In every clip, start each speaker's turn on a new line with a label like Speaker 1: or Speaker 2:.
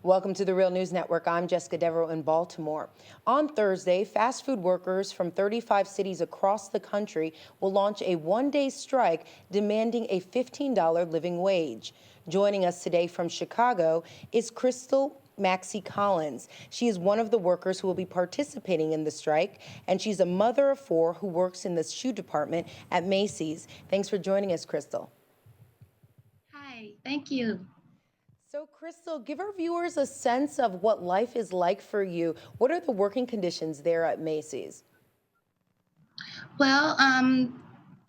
Speaker 1: Welcome to the Real News Network. I'm Jessica Devereaux in Baltimore. On Thursday, fast food workers from 35 cities across the country will launch a one-day strike demanding a $15 living wage. Joining us today from Chicago is Crystal Maxi-Collins. She is one of the workers who will be participating in the strike, and she's a mother of four who works in the shoe department at Macys. Thanks for joining us, Crystal.
Speaker 2: Hi, thank you.
Speaker 1: So, Crystal, give our viewers a sense of what life is like for you. What are the working conditions there at Macys?
Speaker 2: Well,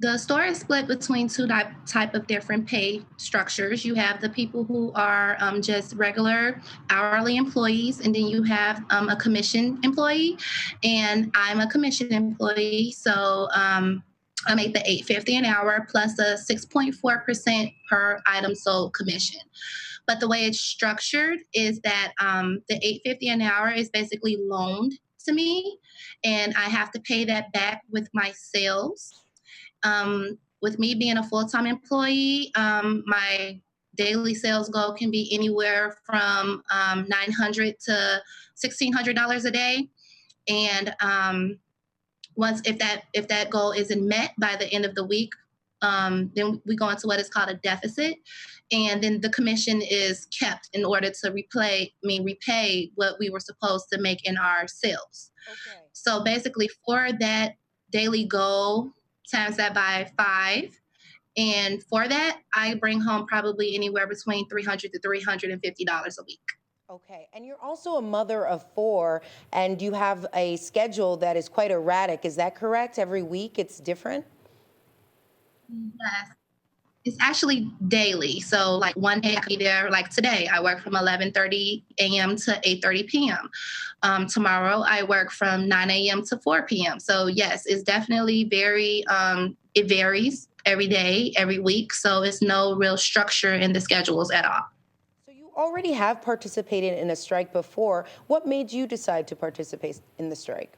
Speaker 2: the store is split between two type of different pay structures. You have the people who are just regular hourly employees, and then you have a commission employee. And I'm a commission employee, so I make the $8.50 an hour plus a 6.4% per item sold commission. But the way it's structured is that the $8.50 an hour is basically loaned to me, and I have to pay that back with my sales. With me being a full-time employee, my daily sales goal can be anywhere from $900 to $1,600 a day, and once if that goal isn't met by the end of the week, then we go into what is called a deficit, and then the commission is kept in order to repay what we were supposed to make in our sales.
Speaker 1: Okay.
Speaker 2: So basically, for that daily goal, times that by 5, and for that, I bring home probably anywhere between $300 to $350 a week.
Speaker 1: Okay, and you're also a mother of four, and you have a schedule that is quite erratic. Is that correct? Every week it's different?
Speaker 2: Yes. It's actually daily. So like one day I could be there, like today, I work from 11:30 a.m. to 8:30 p.m. Tomorrow I work from 9 a.m. to 4 p.m. So yes, it's definitely it varies every day, every week. So it's no real structure in the schedules at all.
Speaker 1: So you already have participated in a strike before. What made you decide to participate in the strike?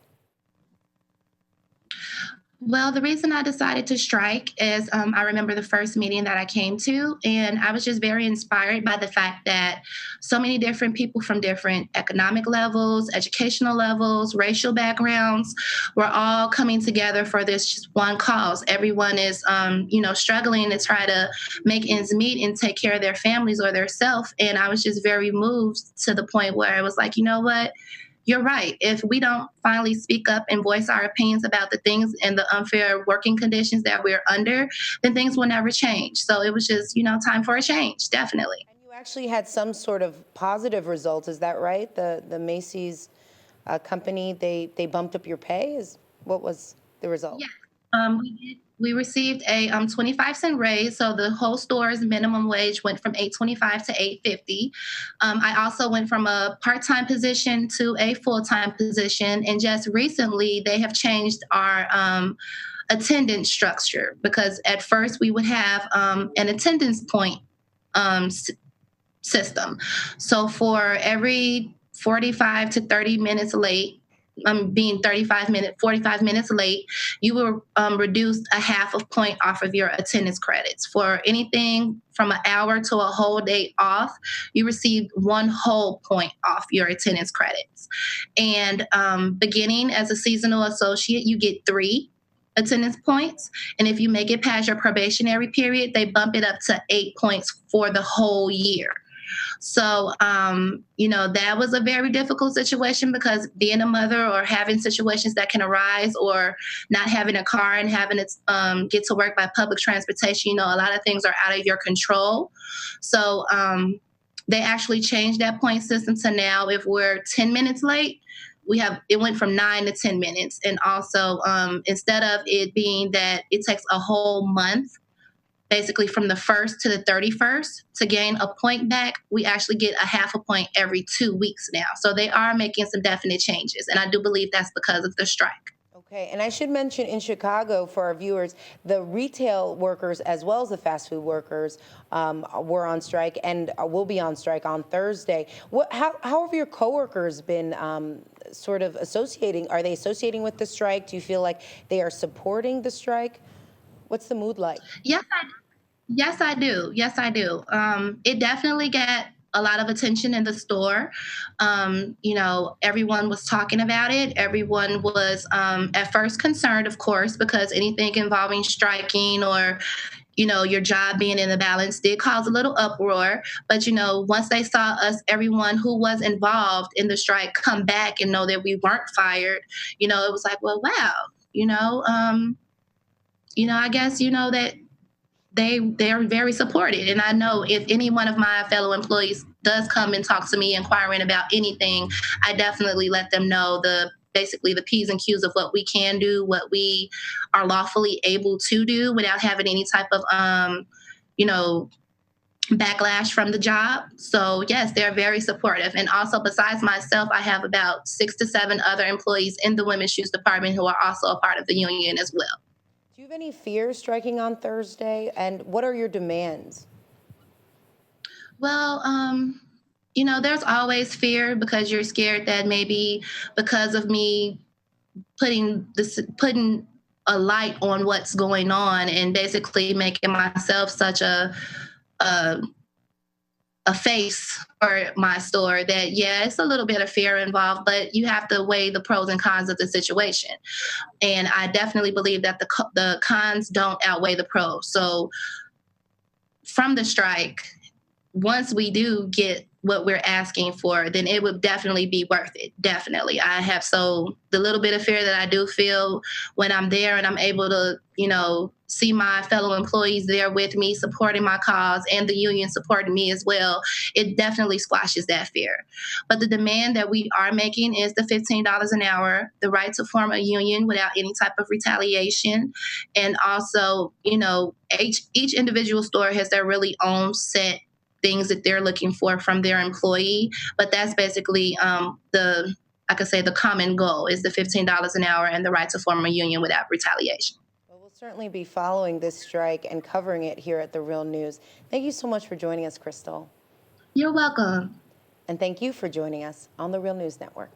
Speaker 2: Well, the reason I decided to strike is I remember the first meeting that I came to, and I was just very inspired by the fact that so many different people from different economic levels, educational levels, racial backgrounds were all coming together for this just one cause. Everyone is, struggling to try to make ends meet and take care of their families or their self. And I was just very moved to the point where I was like, you know what? You're right. If we don't finally speak up and voice our opinions about the things and the unfair working conditions that we're under, then things will never change. So it was just, time for a change, definitely.
Speaker 1: And you actually had some sort of positive results, is that right? The Macy's company, they bumped up your pay? What was the result?
Speaker 2: Yeah. We received a 25-cent raise, so the whole store's minimum wage went from 8.25 to 8.50. I also went from a part-time position to a full-time position, and just recently they have changed our attendance structure, because at first we would have an attendance point um, system. So for every 45 to 30 minutes late, being 45 minutes late, you will reduce a half of point off of your attendance credits. For anything from an hour to a whole day off, you receive one whole point off your attendance credits. And beginning as a seasonal associate, you get 3 attendance points. And if you make it past your probationary period, they bump it up to 8 points for the whole year. So, that was a very difficult situation, because being a mother or having situations that can arise, or not having a car and having to get to work by public transportation, a lot of things are out of your control. So they actually changed that point system to now if we're 10 minutes late, it went from 9 to 10 minutes. And also, instead of it being that it takes a whole month, basically from the 1st to the 31st, to gain a point back, we actually get a half a point every 2 weeks now. So they are making some definite changes. And I do believe that's because of the strike.
Speaker 1: Okay, and I should mention in Chicago, for our viewers, the retail workers as well as the fast food workers were on strike and will be on strike on Thursday. How have your coworkers been sort of associating? Are they associating with the strike? Do you feel like they are supporting the strike? What's the mood like?
Speaker 2: Yes, I do. Yes, I do. It definitely got a lot of attention in the store. Everyone was talking about it. Everyone was at first concerned, of course, because anything involving striking or your job being in the balance did cause a little uproar. But, once they saw us, everyone who was involved in the strike come back and know that we weren't fired, it was like, well, wow, I guess, that they are very supported. And I know if any one of my fellow employees does come and talk to me inquiring about anything, I definitely let them know basically the P's and Q's of what we can do, what we are lawfully able to do without having any type of backlash from the job. So yes, they're very supportive. And also, besides myself, I have about 6 to 7 other employees in the women's shoes department who are also a part of the union as well.
Speaker 1: Do you have any fears striking on Thursday? And what are your demands?
Speaker 2: Well, there's always fear because you're scared that maybe because of me putting a light on what's going on and basically making myself such a face for my store that, yeah, it's a little bit of fear involved, but you have to weigh the pros and cons of the situation. And I definitely believe that the cons don't outweigh the pros. So from the strike, once we do get what we're asking for, then it would definitely be worth it. Definitely. The little bit of fear that I do feel when I'm there and I'm able to, see my fellow employees there with me, supporting my cause and the union supporting me as well, it definitely squashes that fear. But the demand that we are making is the $15 an hour, the right to form a union without any type of retaliation. And also, each individual store has their really own set things that they're looking for from their employee. But that's basically the common goal is the $15 an hour and the right to form a union without retaliation.
Speaker 1: Well, we'll certainly be following this strike and covering it here at The Real News. Thank you so much for joining us, Crystal.
Speaker 2: You're welcome.
Speaker 1: And thank you for joining us on The Real News Network.